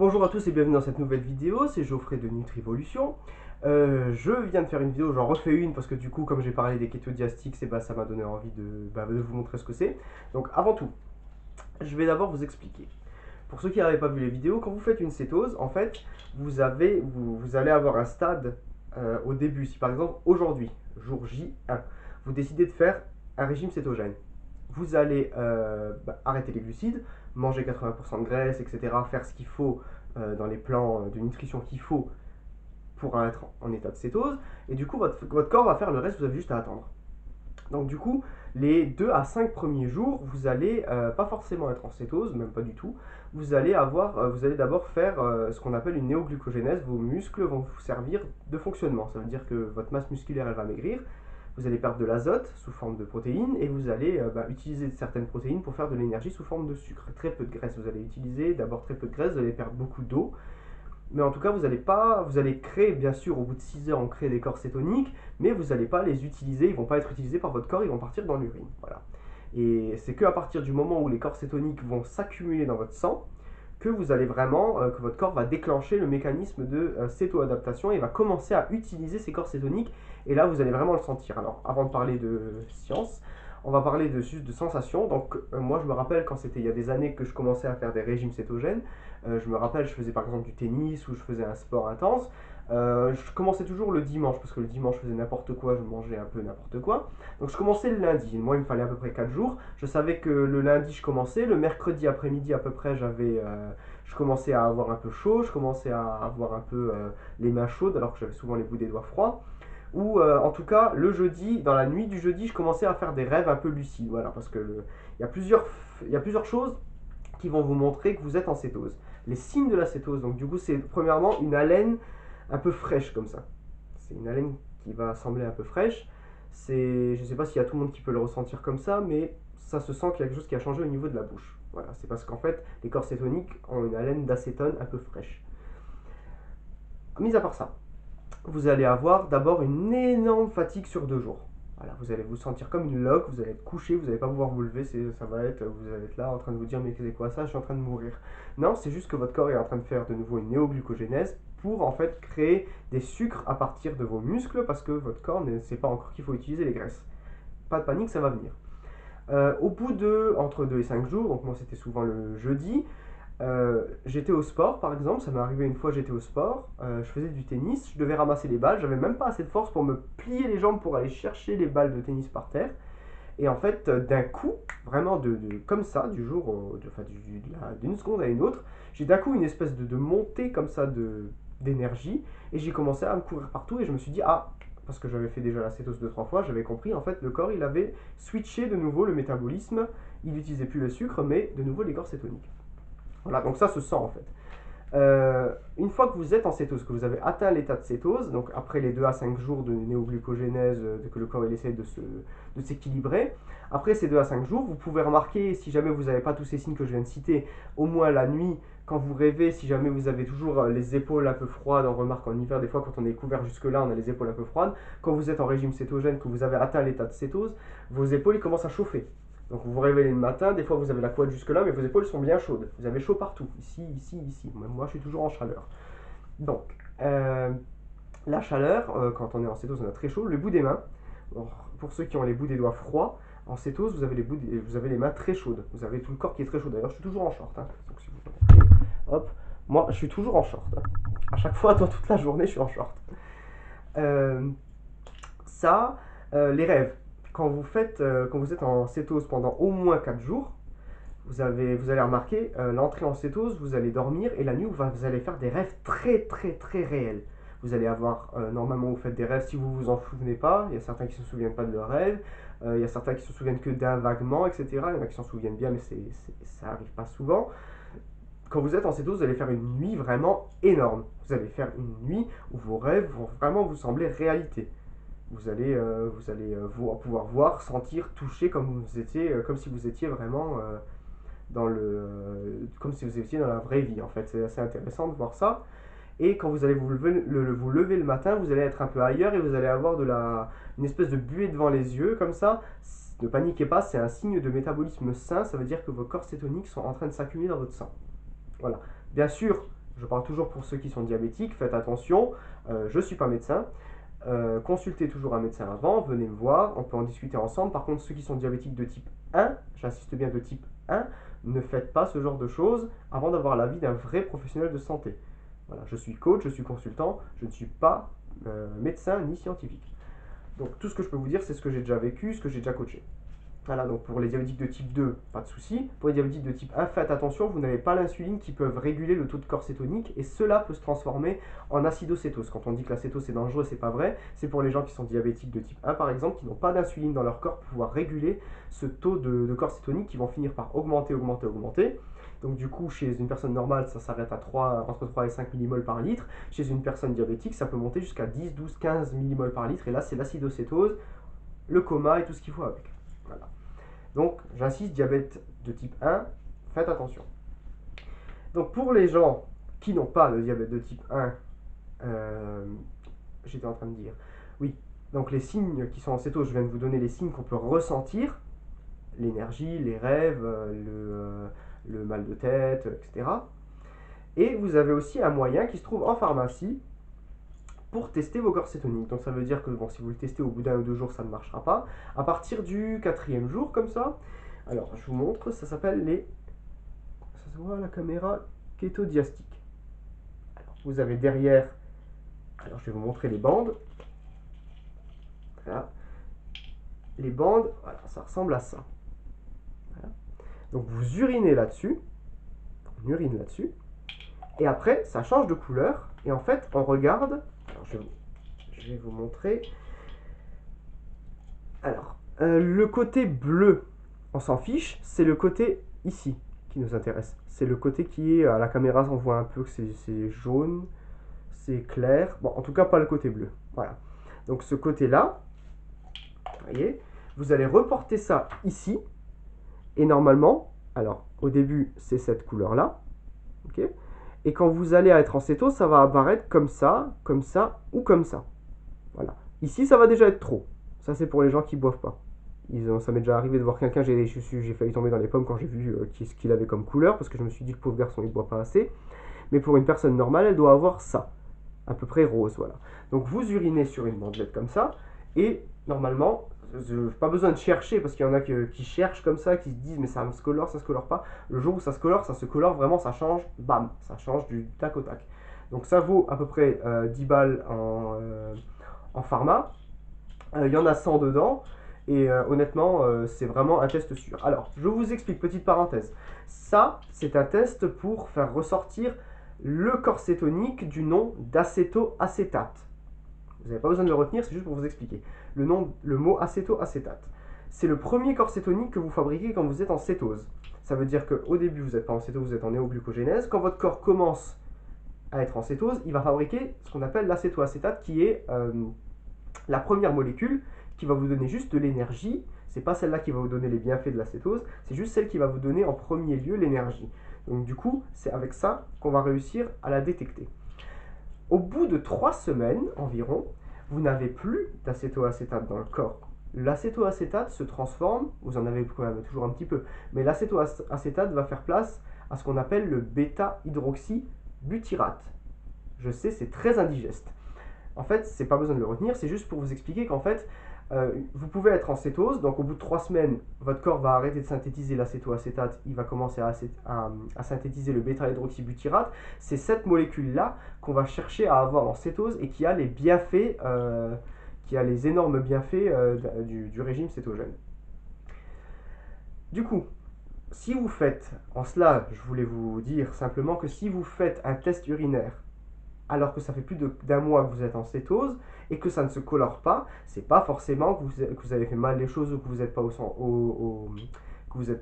Bonjour à tous et bienvenue dans cette nouvelle vidéo, c'est Geoffrey de Nutrivolution. Je viens de faire une vidéo, j'en refais une parce que du coup comme j'ai parlé des kétodiastiques, ça m'a donné envie de vous montrer ce que c'est. Donc avant tout, je vais d'abord vous expliquer. Pour ceux qui n'avaient pas vu les vidéos, quand vous faites une cétose, en fait, vous allez avoir un stade au début. Si par exemple aujourd'hui, jour J1, vous décidez de faire un régime cétogène, vous allez arrêter les glucides, manger 80% de graisse, etc., faire ce qu'il faut dans les plans de nutrition qu'il faut pour être en état de cétose, et du coup votre corps va faire le reste, vous avez juste à attendre. Donc du coup, les 2 à 5 premiers jours, vous allez pas forcément être en cétose, même pas du tout. Vous allez d'abord faire ce qu'on appelle une néoglucogénèse. Vos muscles vont vous servir de fonctionnement. Ça veut dire que votre masse musculaire, elle va maigrir. Vous allez perdre de l'azote sous forme de protéines et vous allez utiliser certaines protéines pour faire de l'énergie sous forme de sucre. Très peu de graisse. Vous allez utiliser d'abord très peu de graisse, vous allez perdre beaucoup d'eau. Mais en tout cas, vous allez créer, bien sûr, au bout de 6 heures, on crée des corps cétoniques, mais vous n'allez pas les utiliser, ils ne vont pas être utilisés par votre corps, ils vont partir dans l'urine. Voilà. Et c'est qu'à partir du moment où les corps cétoniques vont s'accumuler dans votre sang, que vous allez vraiment, que votre corps va déclencher le mécanisme de céto-adaptation et va commencer à utiliser ces corps cétoniques. Et là, vous allez vraiment le sentir. Alors, avant de parler de science, on va parler de sensations. Donc, moi, je me rappelle quand c'était il y a des années que je commençais à faire des régimes cétogènes. Je me rappelle, je faisais par exemple du tennis ou je faisais un sport intense. Je commençais toujours le dimanche parce que le dimanche je faisais n'importe quoi, je mangeais un peu n'importe quoi. Donc je commençais le lundi. Moi, il me fallait à peu près 4 jours. Je savais que le lundi je commençais, le mercredi après-midi à peu près je commençais à avoir un peu chaud, je commençais à avoir un peu les mains chaudes alors que j'avais souvent les bouts des doigts froids. Ou en tout cas le jeudi, dans la nuit du jeudi, je commençais à faire des rêves un peu lucides. Voilà, parce que il y a plusieurs choses qui vont vous montrer que vous êtes en cétose. Les signes de la cétose, donc du coup, c'est premièrement une haleine un peu fraîche comme ça. C'est une haleine qui va sembler un peu fraîche. Je ne sais pas s'il y a tout le monde qui peut le ressentir comme ça, mais ça se sent qu'il y a quelque chose qui a changé au niveau de la bouche. Voilà, c'est parce qu'en fait, les corps cétoniques ont une haleine d'acétone un peu fraîche. Mis à part ça, vous allez avoir d'abord une énorme fatigue sur 2 jours. Voilà, vous allez vous sentir comme une loque, vous allez être couché, vous n'allez pas pouvoir vous lever, vous allez être là en train de vous dire mais c'est quoi ça, je suis en train de mourir. Non, c'est juste que votre corps est en train de faire de nouveau une néoglucogénèse pour en fait créer des sucres à partir de vos muscles parce que votre corps ne sait pas encore qu'il faut utiliser les graisses. Pas de panique, ça va venir. Au bout de entre 2 et 5 jours, donc moi c'était souvent le jeudi, j'étais au sport par exemple, ça m'est arrivé une fois, j'étais au sport, je faisais du tennis, je devais ramasser les balles, j'avais même pas assez de force pour me plier les jambes pour aller chercher les balles de tennis par terre. Et en fait, d'un coup, vraiment comme ça, du jour, d'une seconde à une autre, j'ai d'un coup une espèce de montée comme ça d'énergie et j'ai commencé à me courir partout et je me suis dit, ah, parce que j'avais fait déjà la cétose 2 3 fois, j'avais compris, en fait, le corps, il avait switché de nouveau le métabolisme, il n'utilisait plus le sucre, mais de nouveau les corps cétoniques. Voilà, donc ça se sent en fait. Une fois que vous êtes en cétose, que vous avez atteint l'état de cétose, donc après les 2 à 5 jours de néoglucogénèse, que le corps il essaie de s'équilibrer, après ces 2 à 5 jours, vous pouvez remarquer, si jamais vous n'avez pas tous ces signes que je viens de citer, au moins la nuit, quand vous rêvez, si jamais vous avez toujours les épaules un peu froides, on remarque en hiver, des fois quand on est couvert jusque-là, on a les épaules un peu froides, quand vous êtes en régime cétogène, que vous avez atteint l'état de cétose, vos épaules ils commencent à chauffer. Donc vous vous réveillez le matin, des fois vous avez la couette jusque là, mais vos épaules sont bien chaudes. Vous avez chaud partout, ici, ici, ici. Même moi je suis toujours en chaleur. Donc, la chaleur, quand on est en cétose, on a très chaud. Le bout des mains, pour ceux qui ont les bouts des doigts froids, en cétose, vous avez les mains très chaudes. Vous avez tout le corps qui est très chaud. D'ailleurs, je suis toujours en short. Hein. Donc, si vous remarquez, hop, moi je suis toujours en short. Hein. À chaque fois, toute la journée, je suis en short. Euh, ça, les rêves. Quand vous êtes en cétose pendant au moins 4 jours, vous allez remarquer l'entrée en cétose, vous allez dormir et la nuit vous allez faire des rêves très très très réels. Vous allez avoir, normalement vous faites des rêves si vous vous en souvenez pas, il y a certains qui ne se souviennent pas de leurs rêves, il y a certains qui se souviennent que d'un vaguement, etc. Il y en a qui s'en souviennent bien mais ça arrive pas souvent. Quand vous êtes en cétose, vous allez faire une nuit vraiment énorme. Vous allez faire une nuit où vos rêves vont vraiment vous sembler réalité. Pouvoir voir, sentir, toucher comme si vous étiez vraiment comme si vous étiez dans la vraie vie en fait. C'est assez intéressant de voir ça. Et quand vous allez vous lever le matin, vous allez être un peu ailleurs et vous allez avoir une espèce de buée devant les yeux comme ça. Ne paniquez pas, c'est un signe de métabolisme sain, ça veut dire que vos corps cétoniques sont en train de s'accumuler dans votre sang. Voilà. Bien sûr, je parle toujours pour ceux qui sont diabétiques, faites attention, je ne suis pas médecin. Consultez toujours un médecin avant, venez me voir, on peut en discuter ensemble. Par contre, ceux qui sont diabétiques de type 1, j'insiste bien de type 1, ne faites pas ce genre de choses avant d'avoir l'avis d'un vrai professionnel de santé. Voilà, je suis coach, je suis consultant, je ne suis pas médecin ni scientifique. Donc tout ce que je peux vous dire, c'est ce que j'ai déjà vécu, ce que j'ai déjà coaché. Voilà, donc pour les diabétiques de type 2, pas de souci. Pour les diabétiques de type 1, faites attention, vous n'avez pas l'insuline qui peut réguler le taux de corps cétonique et cela peut se transformer en acidocétose. Quand on dit que l'acétose c'est dangereux, c'est pas vrai. C'est pour les gens qui sont diabétiques de type 1 par exemple, qui n'ont pas d'insuline dans leur corps pour pouvoir réguler ce taux de corps cétonique qui vont finir par augmenter. Donc du coup, chez une personne normale, ça s'arrête à entre 3 et 5 millimoles par litre. Chez une personne diabétique, ça peut monter jusqu'à 10, 12, 15 millimoles par litre. Et là, c'est l'acidocétose, le coma et tout ce qu'il faut avec. Voilà. Donc, j'insiste, diabète de type 1, faites attention. Donc, pour les gens qui n'ont pas de diabète de type 1, j'étais en train de dire, oui, donc les signes qui sont en cétose, je viens de vous donner les signes qu'on peut ressentir, l'énergie, les rêves, le mal de tête, etc. Et vous avez aussi un moyen qui se trouve en pharmacie pour tester vos corps cétoniques. Donc ça veut dire que bon, si vous le testez au bout d'un ou deux jours, ça ne marchera pas. À partir du 4e jour, comme ça, alors je vous montre, ça s'appelle les... Ça se voit à la caméra, kétodiastiques. Alors vous avez derrière, alors je vais vous montrer les bandes. Voilà. Les bandes, voilà, ça ressemble à ça. Voilà. Donc vous urinez là-dessus, on urine là-dessus, et après ça change de couleur, et en fait on regarde, alors je vais vous montrer. Alors, le côté bleu, on s'en fiche, c'est le côté ici qui nous intéresse. C'est le côté qui est, à la caméra on voit un peu que c'est jaune, c'est clair, bon en tout cas pas le côté bleu, voilà. Donc ce côté-là, vous voyez, vous allez reporter ça ici, et normalement, alors au début c'est cette couleur-là, ok, et quand vous allez être en cétose, ça va apparaître comme ça ou comme ça. Voilà. Ici, ça va déjà être trop. Ça, c'est pour les gens qui boivent pas. Ça m'est déjà arrivé de voir quelqu'un, j'ai failli tomber dans les pommes quand j'ai vu ce qu'il avait comme couleur, parce que je me suis dit, le pauvre garçon, il boit pas assez. Mais pour une personne normale, elle doit avoir ça. À peu près rose, voilà. Donc vous urinez sur une bandelette comme ça, et normalement, pas besoin de chercher, parce qu'il y en a qui cherchent comme ça, qui se disent, mais ça se colore, ça se colore pas. Le jour où ça se colore vraiment, ça change, bam, ça change du tac au tac. Donc ça vaut à peu près 10 balles en pharma. Il y en a 100 dedans. Et honnêtement, c'est vraiment un test sûr. Alors, je vous explique, petite parenthèse. Ça, c'est un test pour faire ressortir le corps cétonique du nom d'acétoacétate. Vous n'avez pas besoin de le retenir, c'est juste pour vous expliquer. Le mot acétoacétate. C'est le premier corps cétonique que vous fabriquez quand vous êtes en cétose. Ça veut dire qu'au début, vous n'êtes pas en cétose, vous êtes en néoglucogénèse. Quand votre corps commence à être en cétose, il va fabriquer ce qu'on appelle l'acétoacétate, qui est la première molécule qui va vous donner juste de l'énergie. C'est pas celle-là qui va vous donner les bienfaits de l'acétose, c'est juste celle qui va vous donner en premier lieu l'énergie. Donc du coup, c'est avec ça qu'on va réussir à la détecter. Au bout de 3 semaines environ, vous n'avez plus d'acétoacétate dans le corps. L'acétoacétate se transforme, vous en avez quand même toujours un petit peu, mais l'acétoacétate va faire place à ce qu'on appelle le bêta-hydroxybutyrate. Je sais, c'est très indigeste. En fait, c'est pas besoin de le retenir, c'est juste pour vous expliquer qu'en fait, vous pouvez être en cétose, donc au bout de 3 semaines, votre corps va arrêter de synthétiser l'acétoacétate, il va commencer à synthétiser le bêta-hydroxybutyrate. C'est cette molécule-là qu'on va chercher à avoir en cétose et qui a les bienfaits, qui a les énormes bienfaits du régime cétogène. Du coup, si vous faites, en cela, je voulais vous dire simplement que si vous faites un test urinaire, alors que ça fait plus d'un mois que vous êtes en cétose et que ça ne se colore pas, c'est pas forcément que vous avez fait mal les choses ou que vous n'êtes pas,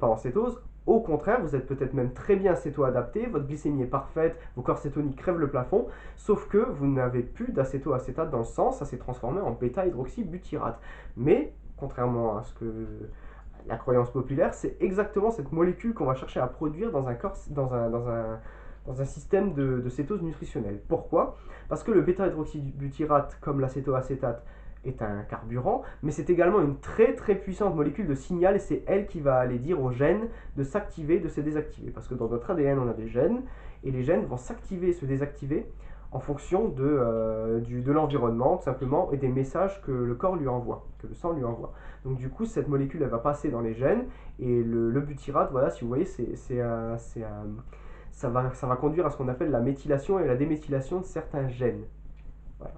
pas en cétose. Au contraire, vous êtes peut-être même très bien céto-adapté, votre glycémie est parfaite, vos corps cétoniques crèvent le plafond, sauf que vous n'avez plus d'acétoacétate dans le sang, ça s'est transformé en bêta-hydroxybutyrate. Mais, contrairement à ce que la croyance populaire, c'est exactement cette molécule qu'on va chercher à produire dans un système de cétose nutritionnelle. Pourquoi? Parce que le bêta-hydroxybutyrate, comme l'acétoacétate, est un carburant, mais c'est également une très très puissante molécule de signal et c'est elle qui va aller dire aux gènes de s'activer, de se désactiver. Parce que dans notre ADN, on a des gènes et les gènes vont s'activer et se désactiver en fonction de l'environnement, tout simplement, et des messages que le corps lui envoie, que le sang lui envoie. Donc du coup, cette molécule, elle va passer dans les gènes, et le butyrate, voilà, si vous voyez, ça va conduire à ce qu'on appelle la méthylation et la déméthylation de certains gènes. Voilà.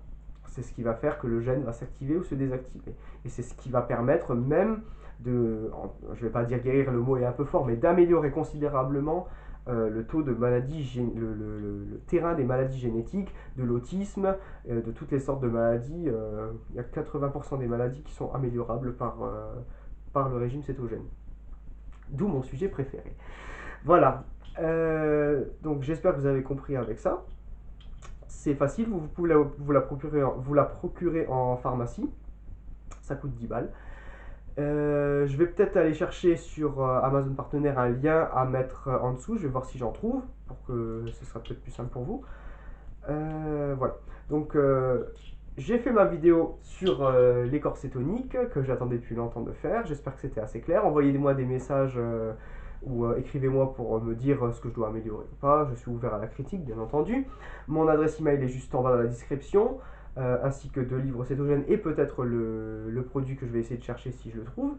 C'est ce qui va faire que le gène va s'activer ou se désactiver. Et c'est ce qui va permettre même de, je ne vais pas dire guérir, le mot est un peu fort, mais d'améliorer considérablement le taux de maladies, le terrain des maladies génétiques, de l'autisme, de toutes les sortes de maladies. Il y a 80% des maladies qui sont améliorables par le régime cétogène. D'où mon sujet préféré. Voilà. Donc j'espère que vous avez compris avec ça. C'est facile, vous pouvez vous la procurer en pharmacie. Ça coûte 10 balles. Je vais peut-être aller chercher sur Amazon Partenaire un lien à mettre en dessous. Je vais voir si j'en trouve pour que ce sera peut-être plus simple pour vous. Voilà. Donc j'ai fait ma vidéo sur les corps cétoniques que j'attendais depuis longtemps de faire. J'espère que c'était assez clair. Envoyez-moi des messages ou écrivez-moi pour me dire ce que je dois améliorer ou pas. Je suis ouvert à la critique, bien entendu. Mon adresse email est juste en bas dans la description. Ainsi que 2 livres cétogènes et peut-être le produit que je vais essayer de chercher si je le trouve.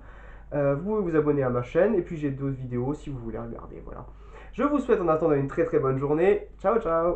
Vous pouvez vous abonner à ma chaîne et puis j'ai d'autres vidéos si vous voulez regarder. Voilà. Je vous souhaite en attendant une très très bonne journée. Ciao ciao.